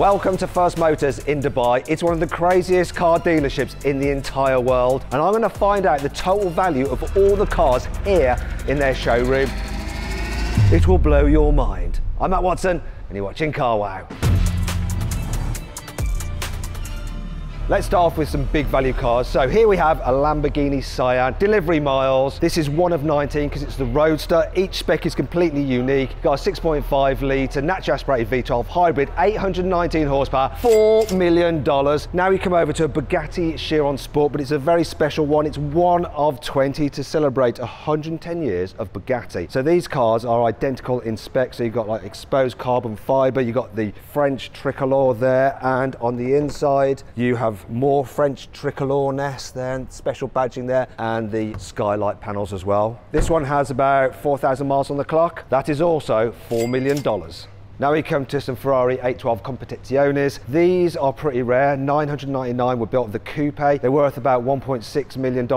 Welcome to F1rst Motors in Dubai. It's one of the craziest car dealerships in the entire world, and I'm going to find out the total value of all the cars here in their showroom. It will blow your mind. I'm Matt Watson, and you're watching Car Wow. Let's start off with some big value cars. So here we have a Lamborghini Cyan, delivery miles. This is one of 19 because it's the Roadster. Each spec is completely unique. Got a 6.5 litre naturally aspirated V12 hybrid, 819 horsepower, $4 million. Now we come over to a Bugatti Chiron Sport, but it's a very special one. It's one of 20 to celebrate 110 years of Bugatti. So these cars are identical in spec. So you've got like exposed carbon fibre, you've got the French tricolor there, and on the inside you have more French tricolor-ness there, special badging there, and the skylight panels as well. This one has about 4,000 miles on the clock. That is also $4 million. Now we come to some Ferrari 812 Competiziones. These are pretty rare. 999 were built with the coupe. They're worth about $1.6 million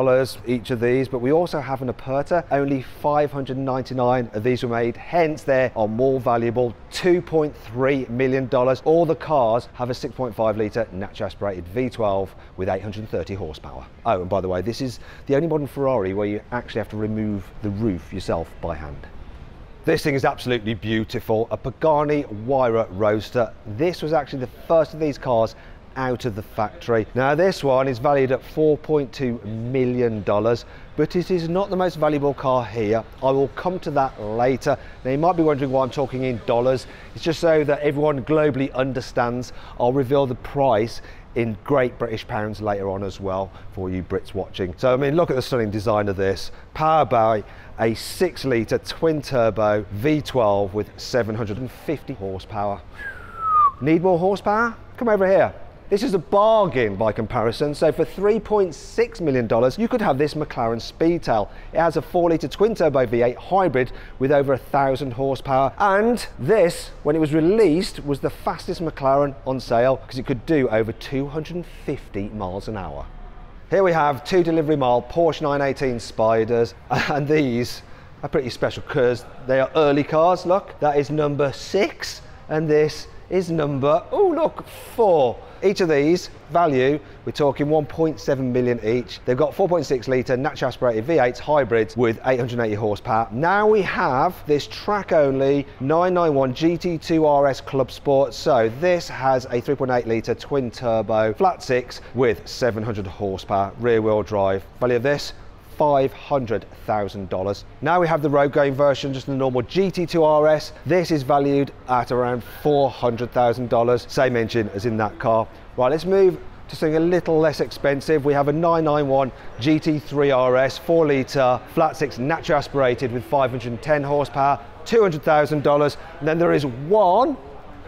each of these, but we also have an Aperta. Only 599 of these were made, hence they are more valuable, $2.3 million. All the cars have a 6.5 litre naturally aspirated V12 with 830 horsepower. Oh, and by the way, this is the only modern Ferrari where you actually have to remove the roof yourself by hand. This thing is absolutely beautiful, a Pagani Huayra Roadster. This was actually the first of these cars out of the factory. Now this one is valued at $4.2 million, but it is not the most valuable car here. I will come to that later. Now you might be wondering why I'm talking in dollars. It's just so that everyone globally understands. I'll reveal the price in Great British pounds later on as well for you Brits watching. So I mean, look at the stunning design of this. Powered by a 6 litre twin turbo V12 with 750 horsepower. Need more horsepower? Come over here. This is a bargain by comparison. So for $3.6 million, you could have this McLaren Speedtail. It has a 4 litre twin turbo V8 hybrid with over 1,000 horsepower. And this, when it was released, was the fastest McLaren on sale because it could do over 250 miles an hour. Here we have 2 delivery mile Porsche 918 Spyders, and these are pretty special because they are early cars. Look, that is number 6, and this is number, oh look, 4. Each of these value, we're talking 1.7 million each. They've got 4.6 litre naturally aspirated V8 hybrids with 880 horsepower. Now we have this track only 991 GT2 RS Club Sport. So this has a 3.8 litre twin turbo flat 6 with 700 horsepower rear wheel drive. Value of this, $500,000. Now we have the road going version, just the normal GT2 RS. This is valued at around $400,000, same engine as in that car. Right, let's move to something a little less expensive. We have a 991 GT3 RS 4 litre flat 6 naturally aspirated with 510 horsepower, $200,000. And then there is 1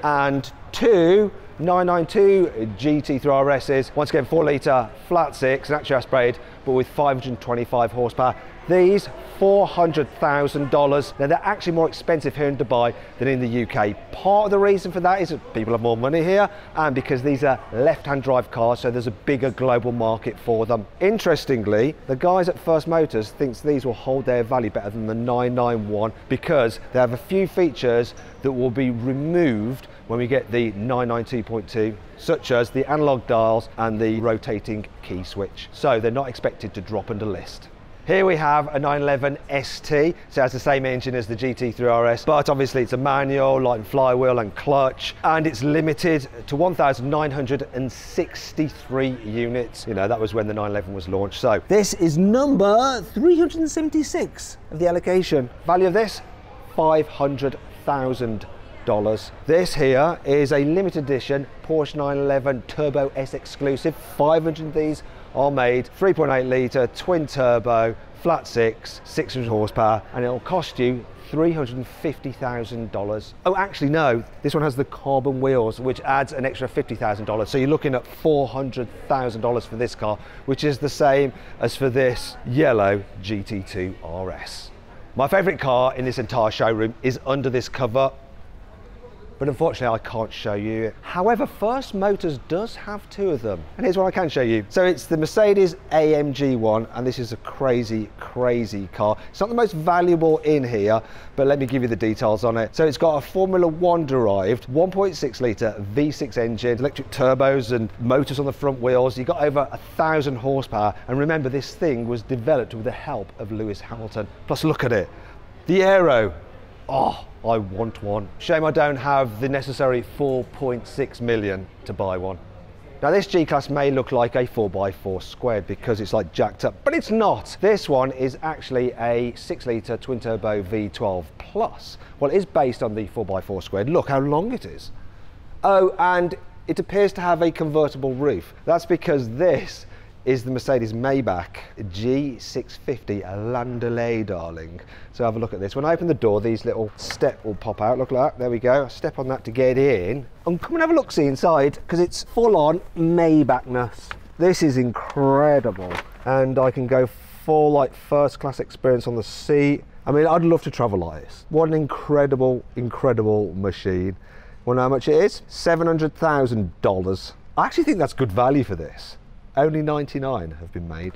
and 2 992 GT3 RSs, once again 4 litre flat 6 naturally aspirated but with 525 horsepower. These $400,000. Now they're actually more expensive here in Dubai than in the UK. Part of the reason for that is that people have more money here, and because these are left-hand drive cars, so there's a bigger global market for them. Interestingly, the guys at F1rst Motors thinks these will hold their value better than the 991 because they have a few features that will be removed when we get the 992.2, such as the analog dials and the rotating key switch. So they're not expected to drop under list. Here we have a 911 ST, so it has the same engine as the GT3 RS, but obviously it's a manual, light and flywheel and clutch, and it's limited to 1,963 units. You know, that was when the 911 was launched. So this is number 376 of the allocation. Value of this, $500,000. This here is a limited edition Porsche 911 Turbo S exclusive. 500 of these are made, 3.8 litre twin turbo flat 6, 600 horsepower, and it'll cost you $350,000. Oh, actually no, this one has the carbon wheels, which adds an extra $50,000. So you're looking at $400,000 for this car, which is the same as for this yellow GT2 RS. My favourite car in this entire showroom is under this cover. but unfortunately I can't show you it. However, F1rst Motors does have two of them, and here's what I can show you. So it's the Mercedes AMG One, and this is a crazy, crazy car. It's not the most valuable in here, but let me give you the details on it. So it's got a Formula One derived 1.6 litre V6 engine, electric turbos and motors on the front wheels. You got over 1,000 horsepower, and remember, this thing was developed with the help of Lewis Hamilton. Plus, look at it, the aero. Oh, I want one. Shame I don't have the necessary 4.6 million to buy one. Now this G-Class may look like a 4x4 squared because it's like jacked up, but it's not. This one is actually a 6 litre twin turbo V12 plus. Well, it is based on the 4x4 squared. Look how long it is. Oh, and it appears to have a convertible roof. That's because this is the Mercedes Maybach G650 Landaulet, darling. So have a look at this. When I open the door, these little step will pop out. Look like that. There we go. I step on that to get in. And come and have a look-see inside, because it's full-on Maybachness. This is incredible. And I can go full, like, first class experience on the seat. I mean, I'd love to travel like this. What an incredible, incredible machine. Wanna know how much it is? $700,000. I actually think that's good value for this. Only 99 have been made.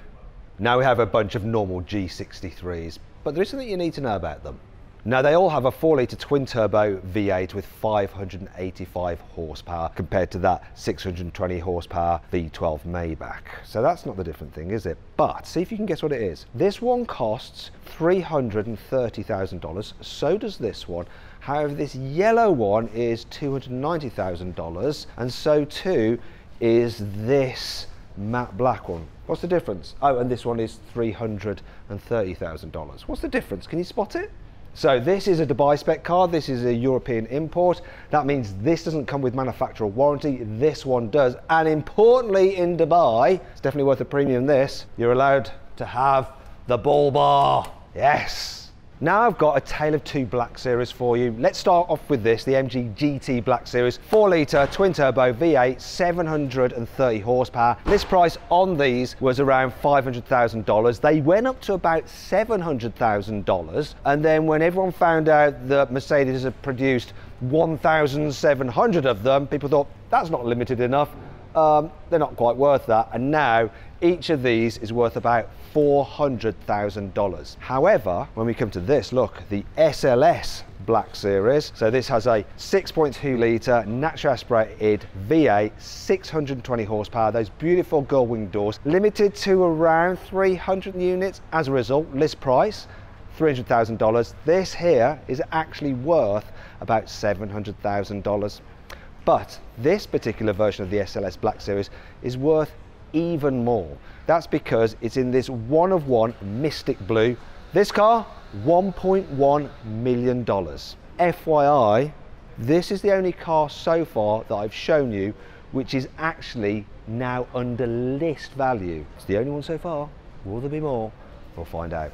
Now we have a bunch of normal G63s, but there is something you need to know about them. Now they all have a 4 litre twin turbo V8 with 585 horsepower compared to that 620 horsepower V12 Maybach. So that's not the different thing, is it? But see if you can guess what it is. This one costs $330,000, so does this one. However, this yellow one is $290,000, and so too is this matte black one. What's the difference? Oh, and this one is $330,000. What's the difference? Can you spot it? So this is a Dubai spec car. This is a European import. That means this doesn't come with manufacturer warranty. This one does. And importantly, in Dubai, it's definitely worth a premium this, you're allowed to have the bull bar. Yes. Now I've got a tale of two Black Series for you. Let's start off with this, the MG GT Black Series, 4 litre twin turbo V8, 730 horsepower. List price on these was around $500,000. They went up to about $700,000. And then when everyone found out that Mercedes had produced 1,700 of them, people thought, that's not limited enough. They're not quite worth that. And now each of these is worth about $400,000. However, when we come to this, look, the SLS Black Series. So this has a 6.2 litre naturally aspirated V8, 620 horsepower, those beautiful gull wing doors, limited to around 300 units. As a result, list price, $300,000. This here is actually worth about $700,000. But this particular version of the SLS Black Series is worth even more. That's because it's in this one-of-one Mystic Blue. This car, $1.1 million. FYI, this is the only car so far that I've shown you which is actually now under list value. It's the only one so far. Will there be more? We'll find out.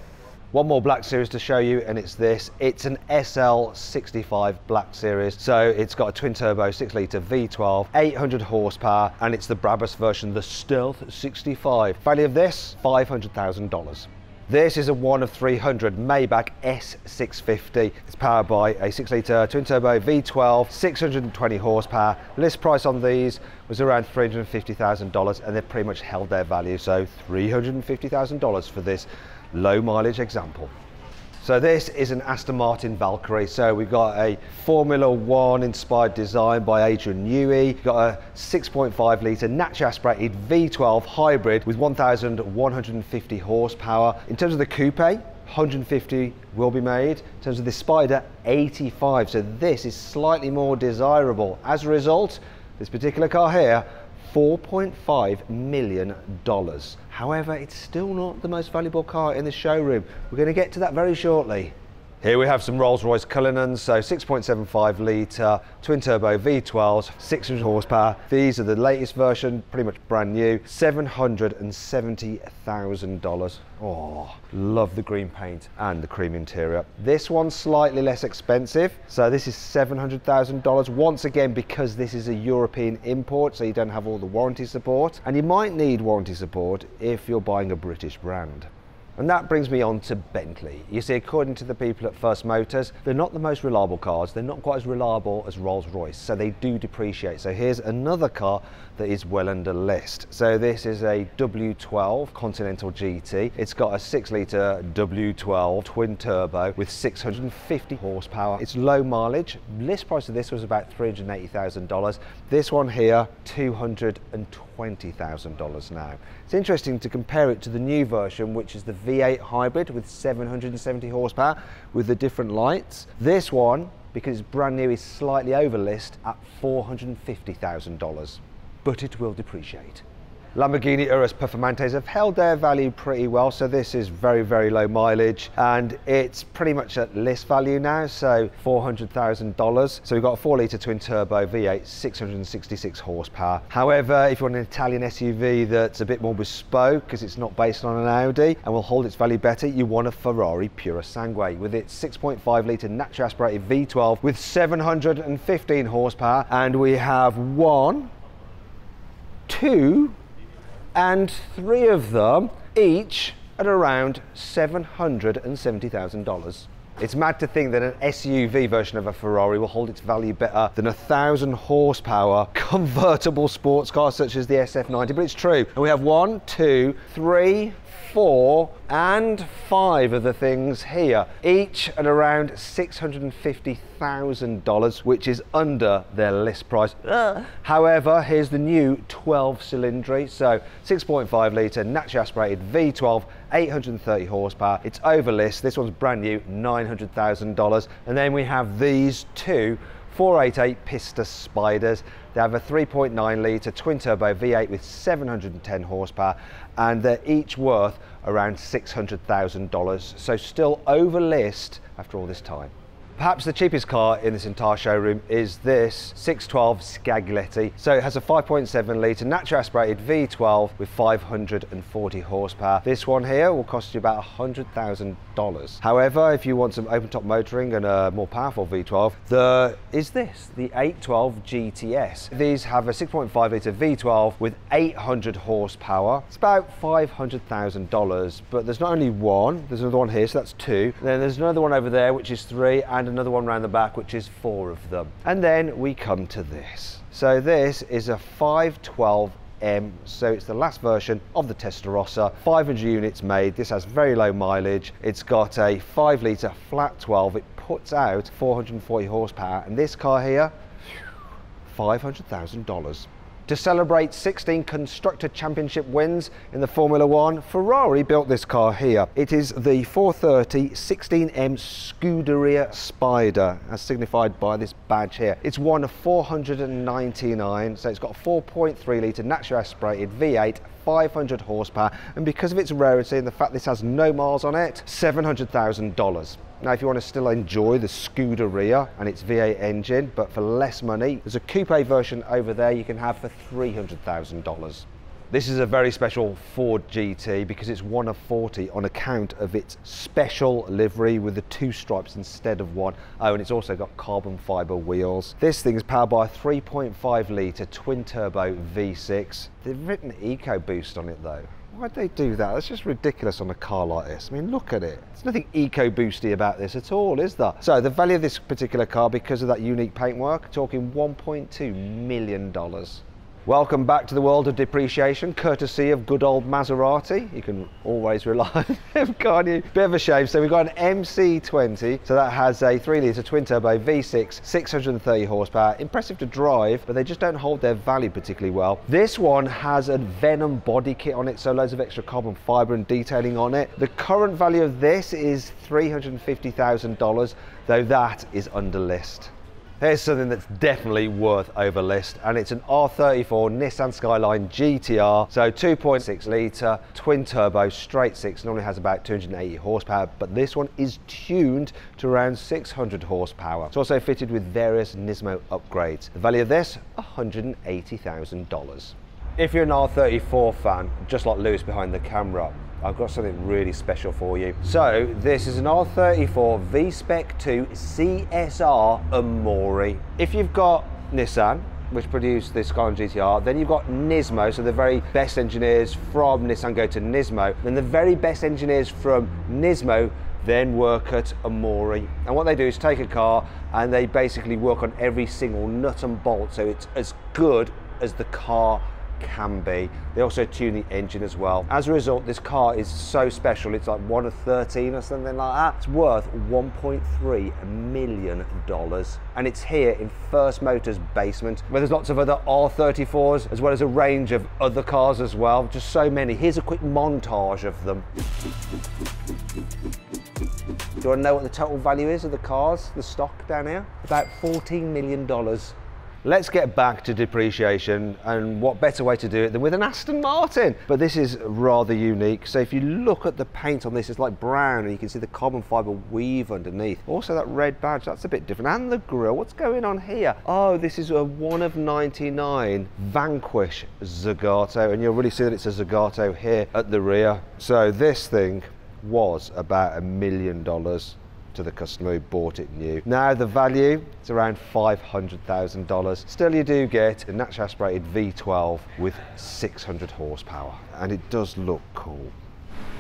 One more Black Series to show you, and it's this. It's an SL65 Black Series. So it's got a twin turbo 6 litre V12, 800 horsepower, and it's the Brabus version, the Stealth 65. Value of this, $500,000. This is a 1 of 300 Maybach S650. It's powered by a 6 litre twin turbo V12, 620 horsepower. List price on these was around $350,000, and they've pretty much held their value. So $350,000 for this low mileage example. So this is an Aston Martin Valkyrie. So we've got a Formula One inspired design by Adrian Newey. We've got a 6.5 litre naturally aspirated V12 hybrid with 1,150 horsepower. In terms of the coupe, 150 will be made. In terms of the Spider, 85. So this is slightly more desirable. As a result, this particular car here, $4.5 million. However, it's still not the most valuable car in the showroom. We're going to get to that very shortly. Here we have some Rolls-Royce Cullinans, so 6.75 litre twin turbo V12s, 600 horsepower. These are the latest version, pretty much brand new, $770,000. Oh, love the green paint and the cream interior. This one's slightly less expensive, so this is $700,000. Once again, because this is a European import, so you don't have all the warranty support, and you might need warranty support if you're buying a British brand. And that brings me on to Bentley. You see, according to the people at F1rst Motors, they're not the most reliable cars. They're not quite as reliable as Rolls-Royce, so they do depreciate. So here's another car that is well under list. So this is a W12 Continental GT. It's got a 6-litre W12 twin turbo with 650 horsepower. It's low mileage. List price of this was about $380,000. This one here, $220,000 now. It's interesting to compare it to the new version, which is the V8 hybrid with 770 horsepower with the different lights. This one, because it's brand new, is slightly over list at $450,000, but it will depreciate. Lamborghini Urus Performantes have held their value pretty well, so this is very, very low mileage, and it's pretty much at list value now, so $400,000. So we've got a 4-litre twin turbo V8, 666 horsepower. However, if you want an Italian SUV that's a bit more bespoke, because it's not based on an Audi and will hold its value better, you want a Ferrari Pura Sangue with its 6.5-litre naturally aspirated V12 with 715 horsepower, and we have 1, 2, and 3 of them, each at around $770,000. It's mad to think that an SUV version of a Ferrari will hold its value better than a 1,000 horsepower convertible sports car such as the SF90, but it's true. And we have 1, 2, 3, 4 and 5 of the things here, each at around $650,000, which is under their list price. However, here's the new 12 cylindry, so 6.5 litre naturally aspirated V12, 830 horsepower. It's over list. This one's brand new, $900,000. And then we have these two 488 Pista Spiders. They have a 3.9 litre twin turbo V8 with 710 horsepower, and they're each worth around $600,000, so still over list after all this time. Perhaps the cheapest car in this entire showroom is this 612 Scaglietti. So it has a 5.7 litre naturally aspirated V12 with 540 horsepower. This one here will cost you about $100,000. However, if you want some open top motoring and a more powerful V12, the 812 GTS. These have a 6.5 litre V12 with 800 horsepower. It's about $500,000, but there's not only one, there's another one here, so that's 2. Then there's another one over there, which is 3, and another one around the back, which is 4 of them. And then we come to this. So this is a 512M, so it's the last version of the Testarossa, 500 units made. This has very low mileage. It's got a 5 litre flat 12. It puts out 440 horsepower, and this car here, $500,000. To celebrate 16 Constructor Championship wins in the Formula One, Ferrari built this car here. It is the 430 16M Scuderia Spider, as signified by this badge here. It's one of 499, so it's got a 4.3 litre naturally aspirated V8, 500 horsepower, and because of its rarity and the fact this has no miles on it, $700,000. Now, if you want to still enjoy the Scuderia and its V8 engine, but for less money, there's a coupe version over there you can have for $300,000. This is a very special Ford GT because it's one of 40 on account of its special livery with the 2 stripes instead of 1. Oh, and it's also got carbon fibre wheels. This thing is powered by a 3.5 litre twin turbo V6. They've written EcoBoost on it though. Why'd they do that? That's just ridiculous on a car like this. I mean, look at it. There's nothing eco-boosty about this at all, is there? So the value of this particular car, because of that unique paintwork, talking $1.2 million. Welcome back to the world of depreciation, courtesy of good old Maserati. You can always rely on them, can't you? Bit of a shame. So we've got an MC20, so that has a 3 litre twin turbo V6, 630 horsepower. Impressive to drive, but they just don't hold their value particularly well. This one has a Venom body kit on it, so loads of extra carbon fibre and detailing on it. The current value of this is $350,000, though that is under list. Here's something that's definitely worth over list, and it's an R34 Nissan Skyline GTR, so 2.6 litre, twin turbo, straight 6, normally has about 280 horsepower, but this one is tuned to around 600 horsepower. It's also fitted with various Nismo upgrades. The value of this, $180,000. If you're an R34 fan, just like Lewis behind the camera, I've got something really special for you. So this is an R34 V-Spec 2 CSR Amore. If you've got Nissan, which produced this Skyline GTR. Then you've got Nismo, so the very best engineers from Nissan go to Nismo. Then the very best engineers from Nismo then work at Amori. And what they do is take a car and they basically work on every single nut and bolt, so it's as good as the car can be. They also tune the engine as well. As a result, this car is so special. It's like 1 of 13 or something like that. It's worth $1.3 million. And it's here in F1rst Motors basement, where there's lots of other R34s, as well as a range of other cars as well. Just so many. Here's a quick montage of them. Do you want to know what the total value is of the cars, the stock down here? About $14 million. Let's get back to depreciation, and what better way to do it than with an Aston Martin? But this is rather unique. So if you look at the paint on this, it's like brown and you can see the carbon fibre weave underneath. Also that red badge, that's a bit different. And the grille, what's going on here? Oh, this is a 1 of 99 Vanquish Zagato, and you'll really see that it's a Zagato here at the rear. So this thing was about $1 million to the customer who bought it new. Now the value is around $500,000. Still, you do get a naturally aspirated V12 with 600 horsepower, and it does look cool.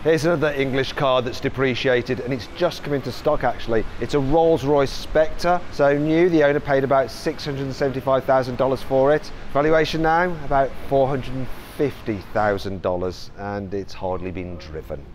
Here's another English car that's depreciated, and it's just come into stock actually. It's a Rolls-Royce Spectre, so new. The owner paid about $675,000 for it. Valuation now about $450,000, and it's hardly been driven.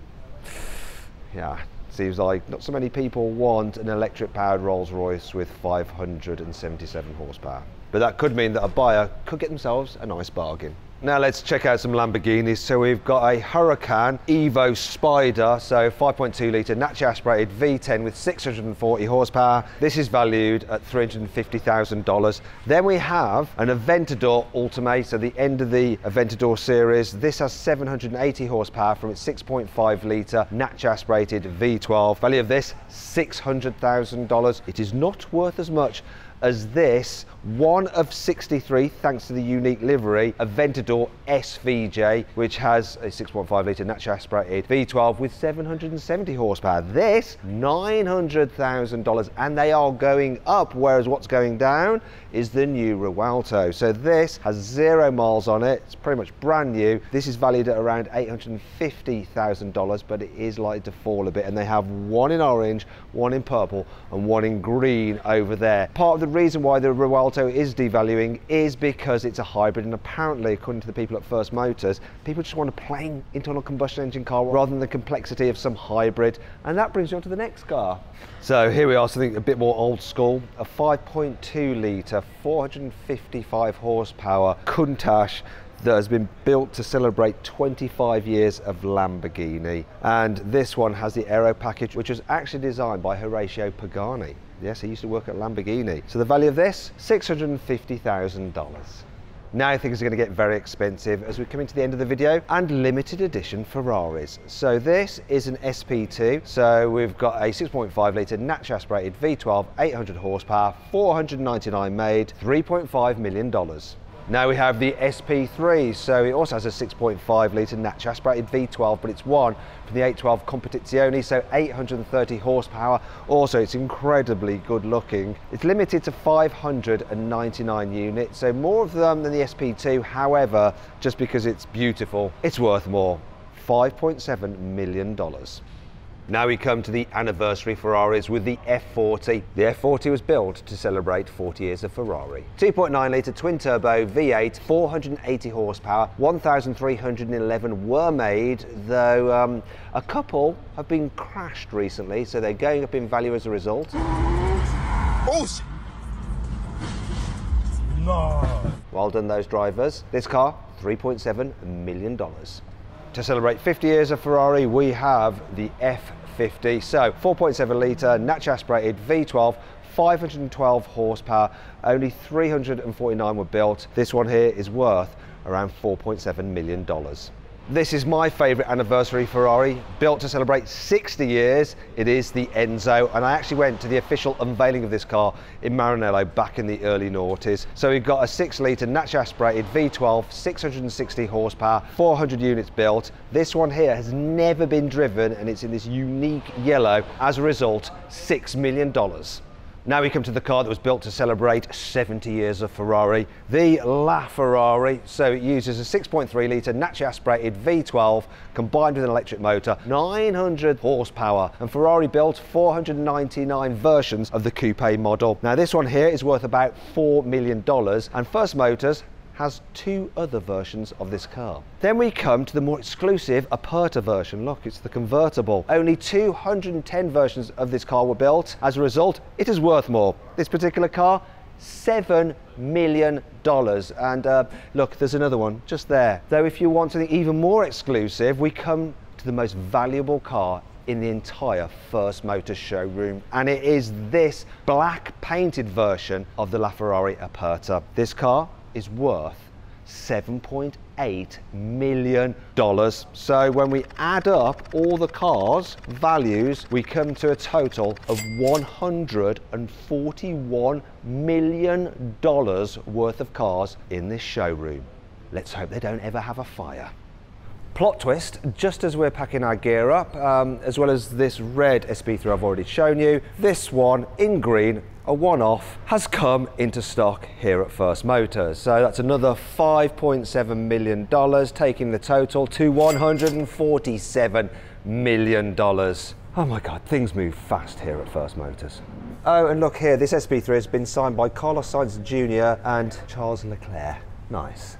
Yeah. Seems like not so many people want an electric powered Rolls-Royce with 577 horsepower. But that could mean that a buyer could get themselves a nice bargain. Now let's check out some Lamborghinis. So we've got a Huracan Evo Spider, so 5.2 litre naturally aspirated V10 with 640 horsepower. This is valued at $350,000. Then we have an Aventador Ultimate, so the end of the Aventador series. This has 780 horsepower from its 6.5 litre naturally aspirated V12. Value of this, $600,000. It is not worth as much as this 1 of 63, thanks to the unique livery, Aventador SVJ, which has a 6.5 litre naturally aspirated V12 with 770 horsepower. This, $900,000, and they are going up, whereas what's going down is the new Rialto. So this has 0 miles on it. It's pretty much brand new. This is valued at around $850,000, but it is likely to fall a bit, and they have 1 in orange, 1 in purple, and 1 in green over there. Part of the reason why the Rialto is devaluing is because it's a hybrid, and apparently, according to the people at F1rst Motors, people just want a plain internal combustion engine car rather than the complexity of some hybrid. And that brings me on to the next car. So here we are, something a bit more old school, a 5.2 litre, 455 horsepower Countach that has been built to celebrate 25 years of Lamborghini. And this one has the aero package, which was actually designed by Horacio Pagani. Yes, he used to work at Lamborghini. So the value of this, $650,000. Now things are going to get very expensive as we come into the end of the video, and limited edition Ferraris. So this is an SP2. So we've got a 6.5 litre naturally aspirated V12, 800 horsepower, 499 made, $3.5 million. Now we have the SP3, so it also has a 6.5 litre naturally aspirated V12, but it's one from the 812 Competizione, so 830 horsepower. Also, it's incredibly good looking. It's limited to 599 units, so more of them than the SP2. However, just because it's beautiful, it's worth more, $5.7 million. Now we come to the anniversary Ferraris with the F40. The F40 was built to celebrate 40 years of Ferrari. 2.9 litre twin turbo V8, 480 horsepower, 1,311 were made, though a couple have been crashed recently, so they're going up in value as a result. Oh, no. Well done, those drivers. This car, $3.7 million. To celebrate 50 years of Ferrari, we have the F50. So 4.7 litre naturally aspirated V12, 512 horsepower, only 349 were built. This one here is worth around $4.7 million. This is my favourite anniversary Ferrari, built to celebrate 60 years. It is the Enzo, and I actually went to the official unveiling of this car in Maranello back in the early noughties. So we've got a 6 litre naturally aspirated V12, 660 horsepower, 400 units built. This one here has never been driven, and it's in this unique yellow. As a result, $6 million. Now we come to the car that was built to celebrate 70 years of Ferrari, the LaFerrari. So it uses a 6.3 litre naturally aspirated V12 combined with an electric motor, 900 horsepower, and Ferrari built 499 versions of the coupe model. Now this one here is worth about $4 million, and F1rst Motors has 2 other versions of this car. Then we come to the more exclusive Aperta version. Look, it's the convertible. Only 210 versions of this car were built. As a result, it is worth more. This particular car, $7 million. And look, there's another one just there. Though if you want something even more exclusive, we come to the most valuable car in the entire F1rst Motors showroom, and it is this black painted version of the LaFerrari Aperta. This car is worth $7.8 million. So when we add up all the cars' values, we come to a total of $141 million worth of cars in this showroom. Let's hope they don't ever have a fire. Plot twist, just as we're packing our gear up, as well as this red SP3 I've already shown you, this one in green, a one-off, has come into stock here at F1rst Motors. So that's another $5.7 million, taking the total to $147 million. Oh my God, things move fast here at F1rst Motors. Oh, and look here, this SP3 has been signed by Carlos Sainz Jr. and Charles Leclerc. Nice.